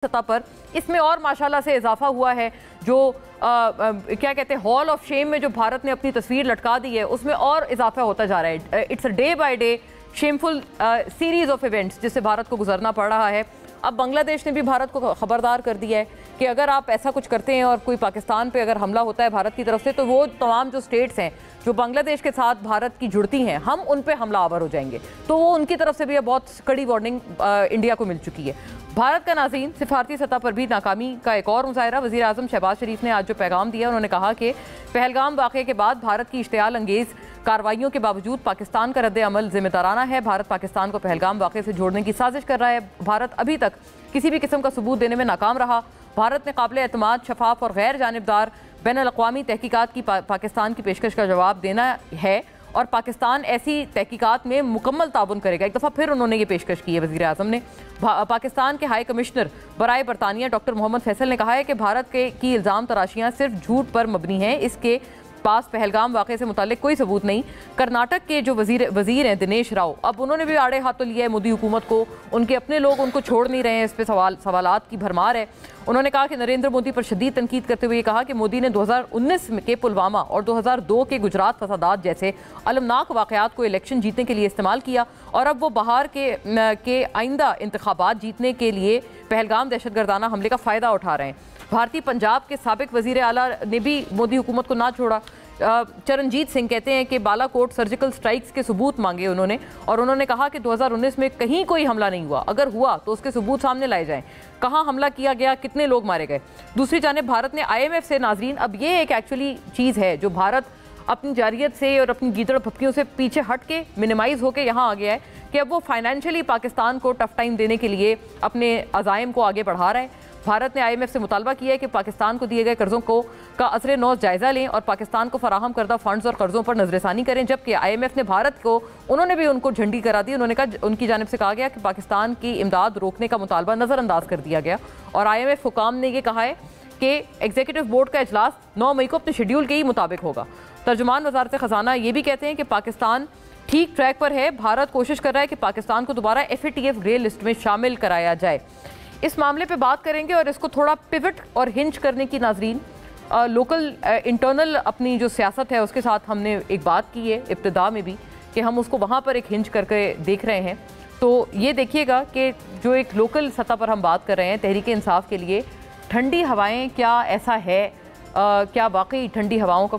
सतह पर इसमें और माशाल्लाह से इजाफा हुआ है। जो क्या कहते हैं हॉल ऑफ शेम में जो भारत ने अपनी तस्वीर लटका दी है उसमें और इजाफा होता जा रहा है। It's a day by day shameful series of events जिससे भारत को गुजरना पड़ रहा है। अब बांग्लादेश ने भी भारत को खबरदार कर दिया है कि अगर आप ऐसा कुछ करते हैं और कोई पाकिस्तान पे अगर हमला होता है भारत की तरफ से तो वो तमाम जो स्टेट्स हैं जो बांग्लादेश के साथ भारत की जुड़ती हैं हम उन पे हमलावर हो जाएंगे। तो वो उनकी तरफ से भी बहुत कड़ी वार्निंग इंडिया को मिल चुकी है। भारत का नाज़रीन सिफारती सतह पर भी नाकामी का एक और मुजाहरा। वज़ीर आज़म शहबाज शरीफ ने आज जो पैगाम दिया उन्होंने कहा कि पहलगाम वाक़े के बाद भारत की इश्तियाल अंगेज़ कार्रवाइयों के बावजूद पाकिस्तान का रद्द अमल जिम्मेदाराना है। भारत पाकिस्तान को पहलगाम वाक़े से जोड़ने की साजिश कर रहा है। भारत अभी तक किसी भी किस्म का सबूत देने में नाकाम रहा। भारत ने काबिल एतमाद, शफाफ और गैर जानिबदार बैनुल-अक़वामी तहकीकात की पाकिस्तान की पेशकश का जवाब देना है और पाकिस्तान ऐसी तहकीकात में मुकम्मल ताउन करेगा। एक दफ़ा फिर उन्होंने ये पेशकश की है वज़ीर आज़म ने। पाकिस्तान के हाई कमिश्नर बराए बरतानिया डॉक्टर मोहम्मद फैसल ने कहा है कि भारत की इल्ज़ाम तराशियाँ सिर्फ झूठ पर मबनी हैं। इसके पास पहलगाम वाक़े से मुताल्लिक कोई सबूत नहीं। कर्नाटक के जो वज़ीर हैं दिनेश राव, अब उन्होंने भी आड़े हाथों लिया है मोदी हुकूमत को। उनके अपने लोग उनको छोड़ नहीं रहे हैं। इस पर सवालात की भरमार है। उन्होंने कहा कि नरेंद्र मोदी पर शदीद तनकीद करते हुए कहा कि मोदी ने 2019 के पुलवामा और 2002 के गुजरात फसादात जैसे अलमनाक वाक़यात को इलेक्शन जीतने के लिए इस्तेमाल किया और अब वो बाहर के आइंदा इंतखाबात जीतने के लिए पहलगाम दहशतगर्दाना हमले का फ़ायदा उठा रहे हैं। भारतीय पंजाब के साबिक वज़ीर आला ने भी मोदी हुकूमत को ना छोड़ा। चरणजीत सिंह कहते हैं कि बालाकोट सर्जिकल स्ट्राइक्स के सबूत मांगे उन्होंने और उन्होंने कहा कि 2019 में कहीं कोई हमला नहीं हुआ, अगर हुआ तो उसके सबूत सामने लाए जाएं। कहाँ हमला किया गया, कितने लोग मारे गए। दूसरी जानिब भारत ने IMF से नाजरीन, अब ये एक एक्चुअली चीज़ है जो भारत अपनी जारियत से और अपनी गीदड़ भपकियों से पीछे हट के मिनिमाइज होकर यहाँ आ गया है कि अब वो फाइनेंशियली पाकिस्तान को टफ टाइम देने के लिए अपने अज़ाइम को आगे बढ़ा रहा है। भारत ने IMF से मुतालबा किया है कि पाकिस्तान को दिए गए कर्जों का असर नौ जायज़ा लें और पाकिस्तान को फराहम करदा फंड्स और कर्जों पर नजरसानी करें। जबकि IMF ने भारत को उन्होंने भी उनको झंडी करा दी। उन्होंने कहा, उनकी जानिब से कहा गया कि पाकिस्तान की इमदाद रोकने का मुतालबा नज़रअंदाज कर दिया गया और IMF हुकाम ने यह कहा है कि एग्जीक्यूटिव बोर्ड का इजलास 9 मई को अपने शेड्यूल के ही मुताबिक होगा। तर्जुमान वजारत ख़जाना ये भी कहते हैं कि पाकिस्तान ठीक ट्रैक पर है। भारत कोशिश कर रहा है कि पाकिस्तान को दोबारा FATF ग्रे लिस्ट में शामिल कराया जाए। इस मामले पे बात करेंगे और इसको थोड़ा पिवट और हिंच करने की नाजरीन लोकल इंटरनल अपनी जो सियासत है उसके साथ हमने एक बात की है इब्तिदा में भी कि हम उसको वहाँ पर एक हिंच करके देख रहे हैं। तो ये देखिएगा कि जो एक लोकल सतह पर हम बात कर रहे हैं तहरीक इंसाफ के लिए ठंडी हवाएं क्या ऐसा है, क्या वाकई ठंडी हवाओं का कोई